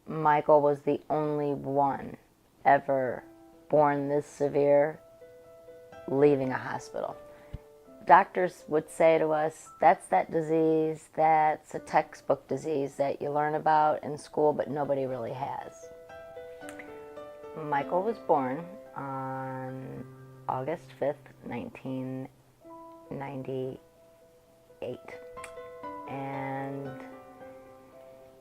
Michael was the only one ever born this severe leaving a hospital. Doctors would say to us, that's that disease, that's a textbook disease that you learn about in school, but nobody really has. Michael was born on August 5th, 1998. And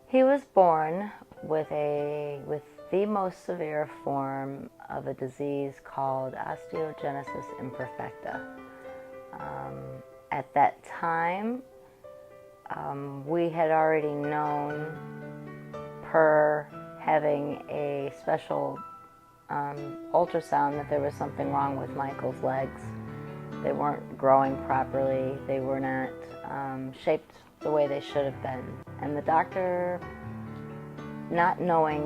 he was born with the most severe form of a disease called osteogenesis imperfecta. At that time, we had already known, per having a special ultrasound, that there was something wrong with Michael's legs. They weren't growing properly. They were not shaped the way they should have been. And the doctor, not knowing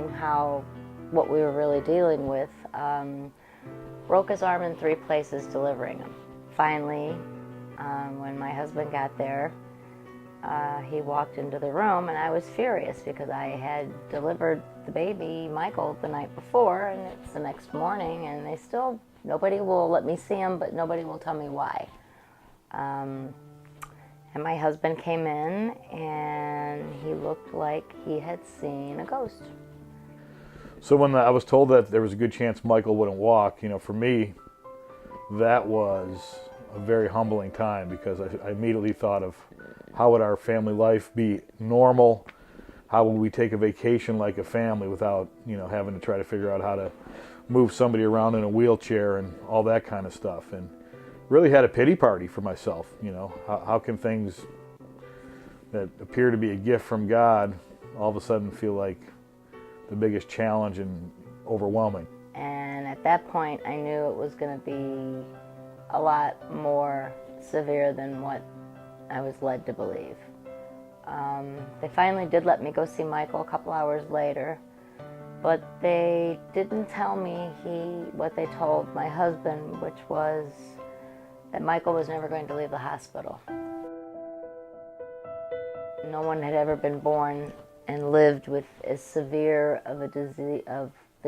what we were really dealing with, broke his arm in 3 places delivering him. Finally, when my husband got there, he walked into the room, and I was furious because I had delivered the baby, Michael, the night before, and it's the next morning, and nobody will let me see him, but nobody will tell me why. And my husband came in, and he looked like he had seen a ghost. So when I was told that there was a good chance Michael wouldn't walk, for me, that was a very humbling time, because I immediately thought of how would our family life be normal, how would we take a vacation like a family without having to try to figure out how to move somebody around in a wheelchair and all that kind of stuff. And really had a pity party for myself. How can things that appear to be a gift from God all of a sudden feel like the biggest challenge and overwhelming? And at that point, I knew it was going to be a lot more severe than what I was led to believe. They finally did let me go see Michael a couple hours later, but they didn't tell me what they told my husband, which was that Michael was never going to leave the hospital. No one had ever been born and lived with as severe of the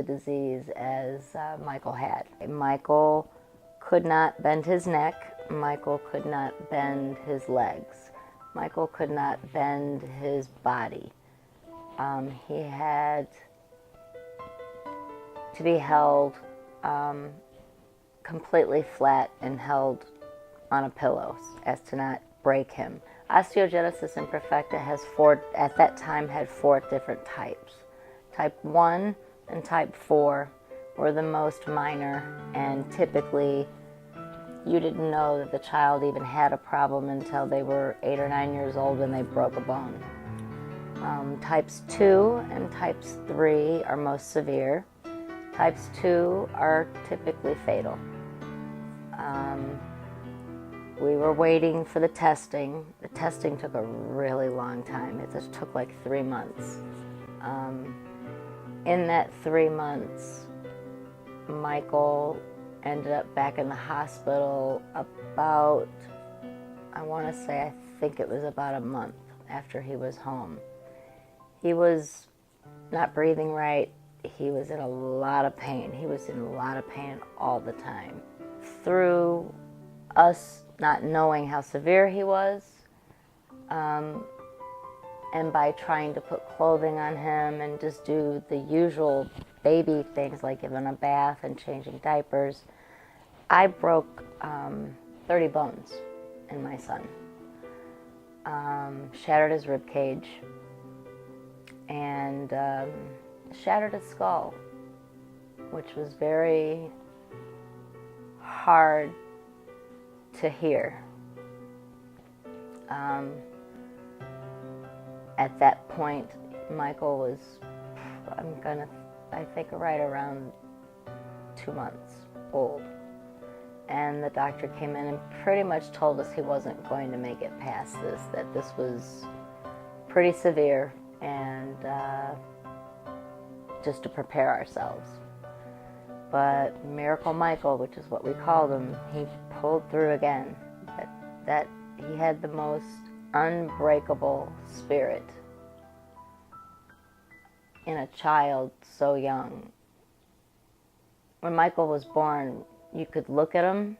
disease as Michael had. Michael could not bend his neck. Michael could not bend his legs. Michael could not bend his body. He had to be held completely flat and held on a pillow as to not break him. Osteogenesis imperfecta at that time had 4 different types. Type 1 and type 4 were the most minor, and typically you didn't know that the child even had a problem until they were 8 or 9 years old when they broke a bone. Types 2 and types 3 are most severe. Types 2 are typically fatal. We were waiting for the testing. The testing took a really long time. It just took like 3 months. In that 3 months, Michael ended up back in the hospital about, I think it was about a month after he was home. He was not breathing right. He was in a lot of pain. He was in a lot of pain all the time. Through us not knowing how severe he was, and by trying to put clothing on him and just do the usual baby things like giving a bath and changing diapers, I broke 30 bones in my son. Shattered his rib cage and shattered his skull, which was very hard to hear. At that point, Michael was, I think right around 2 months old. And the doctor came in and pretty much told us he wasn't going to make it past this, that this was pretty severe, and just to prepare ourselves. But Miracle Michael, which is what we called him, he pulled through again. That he had the most unbreakable spirit in a child so young. When Michael was born, you could look at him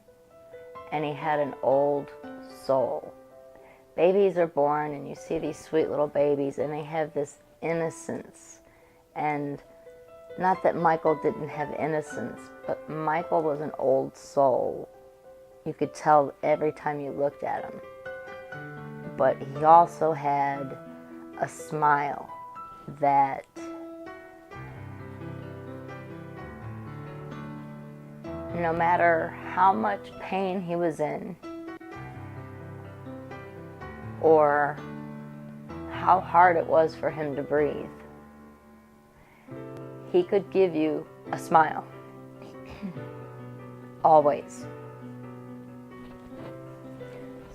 and he had an old soul. Babies are born and you see these sweet little babies and they have this innocence. And not that Michael didn't have innocence, but Michael was an old soul. You could tell every time you looked at him. But he also had a smile that no matter how much pain he was in or how hard it was for him to breathe, he could give you a smile. Always.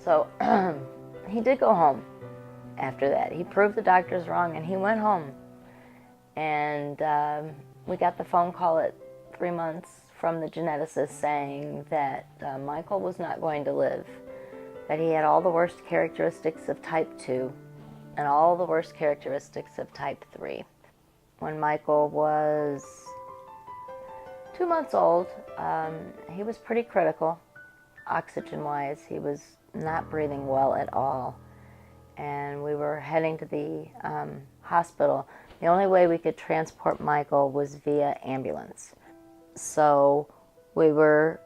So he did go home after that. He proved the doctors wrong and he went home. And we got the phone call at 3 months from the geneticist saying that Michael was not going to live, that he had all the worst characteristics of type 2 and all the worst characteristics of type 3. When Michael was 2 months old, he was pretty critical, oxygen-wise. He was not breathing well at all. And we were heading to the hospital. The only way we could transport Michael was via ambulance. So we were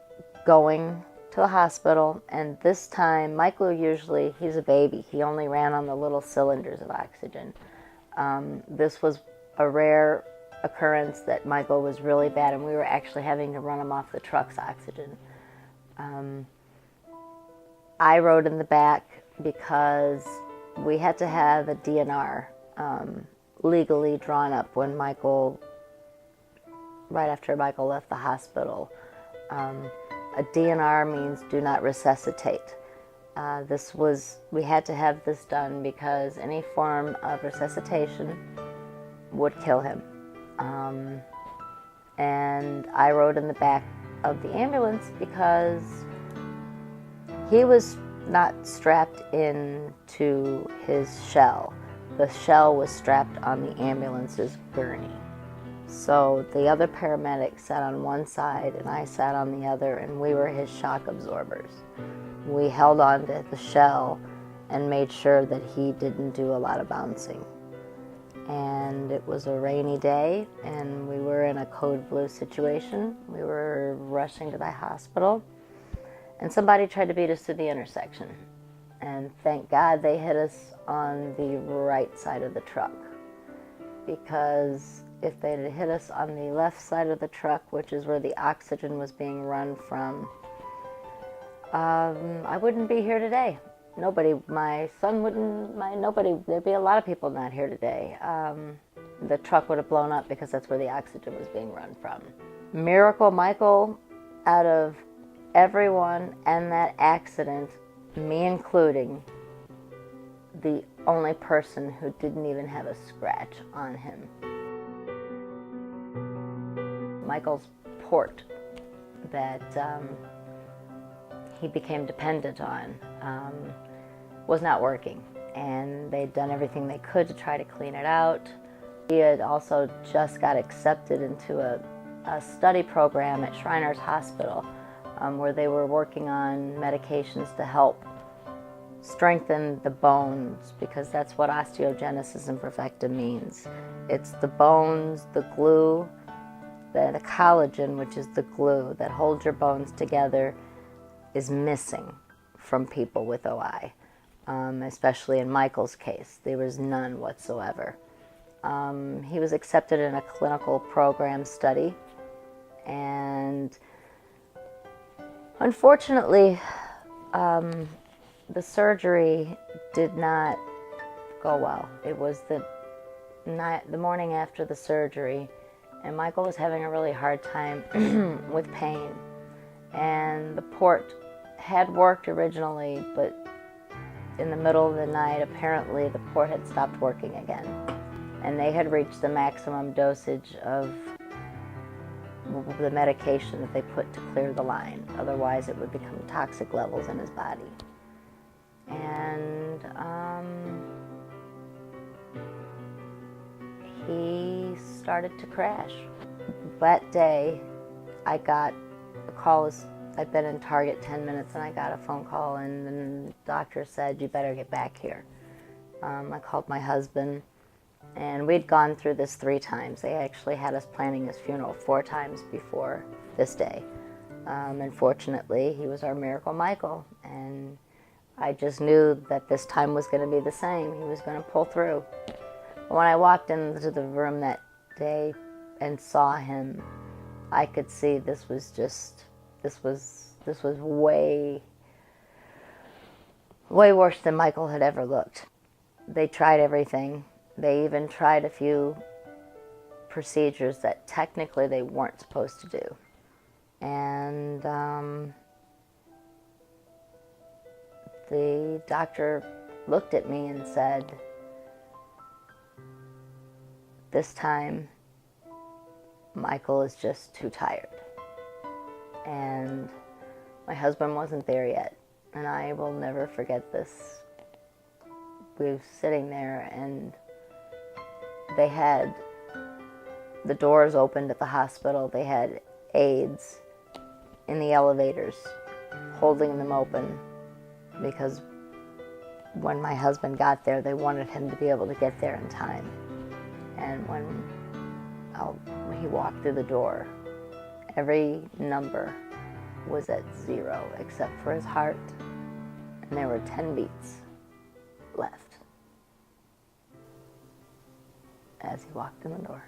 going to the hospital, and this time, Michael usually, he's a baby. He only ran on the little cylinders of oxygen. This was a rare occurrence that Michael was really bad, and we were actually having to run him off the truck's oxygen. I rode in the back because we had to have a DNR legally drawn up when right after Michael left the hospital. A DNR means do not resuscitate. We had to have this done because any form of resuscitation would kill him. And I rode in the back of the ambulance because he was not strapped into his shell. The shell was strapped on the ambulance's gurney. So the other paramedic sat on one side and I sat on the other, and we were his shock absorbers. We held on to the shell and made sure that he didn't do a lot of bouncing. And it was a rainy day and we were in a code blue situation. We were rushing to the hospital and somebody tried to beat us to the intersection. And thank God they hit us on the right side of the truck, because if they'd hit us on the left side of the truck, which is where the oxygen was being run from, I wouldn't be here today. Nobody, my son wouldn't, nobody, there'd be a lot of people not here today. The truck would have blown up because that's where the oxygen was being run from. Miracle Michael, out of everyone and that accident, me including, the only person who didn't even have a scratch on him. Michael's port that he became dependent on was not working, and they'd done everything they could to try to clean it out. He had also just got accepted into a study program at Shriners Hospital where they were working on medications to help strengthen the bones, because that's what osteogenesis imperfecta means. It's the bones, the glue, the collagen, which is the glue that holds your bones together, is missing from people with OI, especially in Michael's case. There was none whatsoever. He was accepted in a clinical program study, and unfortunately, the surgery did not go well. It was the morning after the surgery, and Michael was having a really hard time with pain. And the port had worked originally, but in the middle of the night, apparently the port had stopped working again. And they had reached the maximum dosage of the medication that they put to clear the line. Otherwise, it would become toxic levels in his body. And he started to crash. That day, I got a call. I'd been in Target 10 minutes and I got a phone call, and the doctor said, "You better get back here." I called my husband, and we'd gone through this 3 times. They actually had us planning his funeral 4 times before this day. And fortunately, he was our Miracle Michael, and I just knew that this time was going to be the same. He was going to pull through. When I walked into the room that day and saw him, I could see this was way worse than Michael had ever looked. They tried everything. They even tried a few procedures that technically they weren't supposed to do. And the doctor looked at me and said, "This time, Michael is just too tired." And my husband wasn't there yet, and I will never forget this. We were sitting there, and they had the doors opened at the hospital. They had aides in the elevators holding them open, because when my husband got there, they wanted him to be able to get there in time. And when he walked through the door, every number was at 0 except for his heart, and there were 10 beats left as he walked in the door.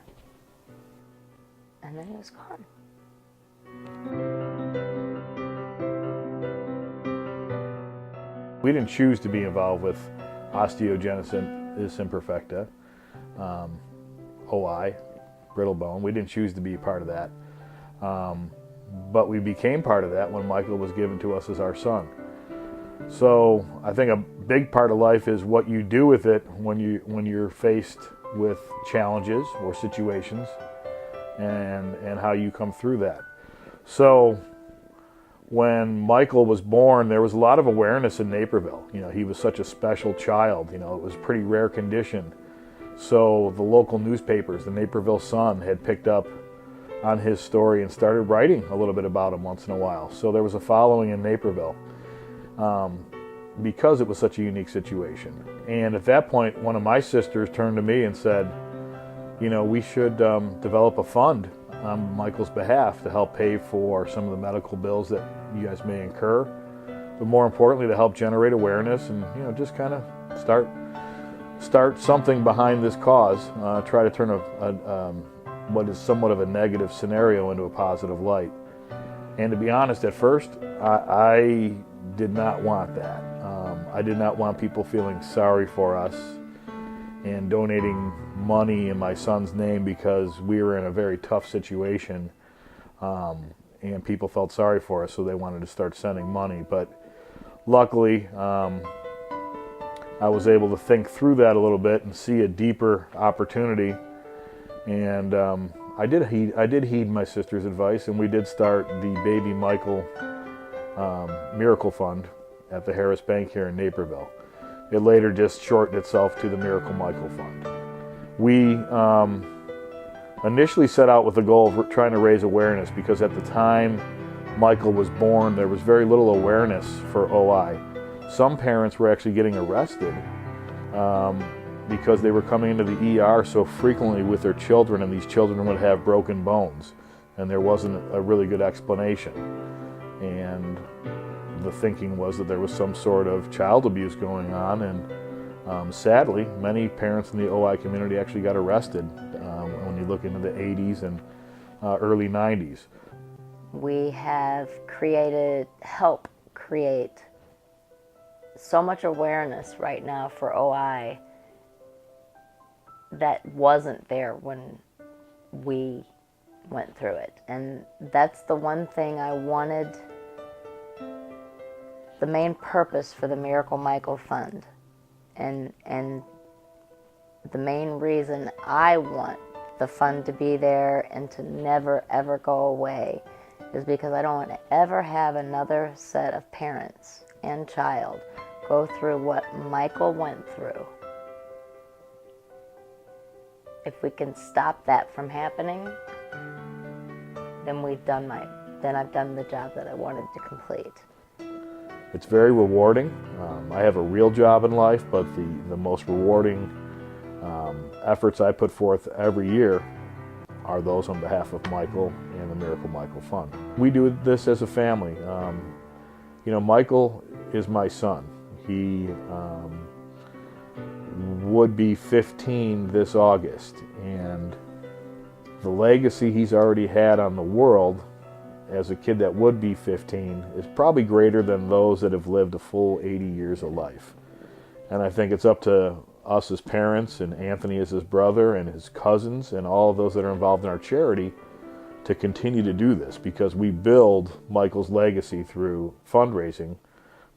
And then he was gone. We didn't choose to be involved with osteogenesis imperfecta, OI, brittle bone. We didn't choose to be part of that. But we became part of that when Michael was given to us as our son. So I think a big part of life is what you do with it when you're faced with challenges or situations, and how you come through that. So when Michael was born, there was a lot of awareness in Naperville. You know, he was such a special child. You know, it was a pretty rare condition. So the local newspapers, the Naperville Sun, had picked up on his story and started writing a little bit about him once in a while. So there was a following in Naperville because it was such a unique situation. And at that point, one of my sisters turned to me and said, you know, we should develop a fund on Michael's behalf to help pay for some of the medical bills that you guys may incur, but more importantly, to help generate awareness and, you know, just kind of start something behind this cause, try to turn what is somewhat of a negative scenario into a positive light. And to be honest, at first, I did not want that. I did not want people feeling sorry for us and donating money in my son's name because we were in a very tough situation, and people felt sorry for us, so they wanted to start sending money. But luckily, I was able to think through that a little bit and see a deeper opportunity. And I did heed my sister's advice, and we did start the Baby Michael Miracle Fund at the Harris Bank here in Naperville. It later just shortened itself to the Miracle Michael Fund. We initially set out with the goal of trying to raise awareness, because at the time Michael was born, there was very little awareness for OI. Some parents were actually getting arrested because they were coming into the ER so frequently with their children, and these children would have broken bones, and there wasn't a really good explanation. And the thinking was that there was some sort of child abuse going on, and sadly, many parents in the OI community actually got arrested when you look into the 80s and early 90s. We have helped create so much awareness right now for OI that wasn't there when we went through it. And that's the one thing I wanted, the main purpose for the Miracle Michael Fund, and the main reason I want the fund to be there and to never ever go away is because I don't want to ever have another set of parents and child go through what Michael went through. if we can stop that from happening, then I've done the job that I wanted to complete. It's very rewarding. I have a real job in life, but the most rewarding efforts I put forth every year are those on behalf of Michael and the Miracle Michael Fund. We do this as a family. Michael is my son. He would be 15 this August, and the legacy he's already had on the world as a kid that would be 15 is probably greater than those that have lived a full 80 years of life. And I think it's up to us as parents, and Anthony as his brother, and his cousins, and all of those that are involved in our charity to continue to do this, because we build Michael's legacy through fundraising,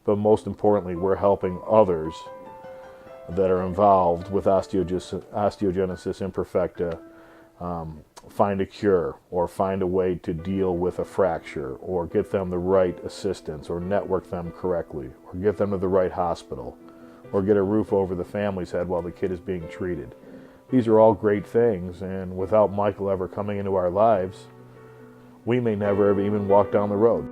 but most importantly, we're helping others that are involved with osteogenesis imperfecta find a cure, or find a way to deal with a fracture, or get them the right assistance, or network them correctly, or get them to the right hospital, or get a roof over the family's head while the kid is being treated. These are all great things, and without Michael ever coming into our lives, we may never have even walked down the road.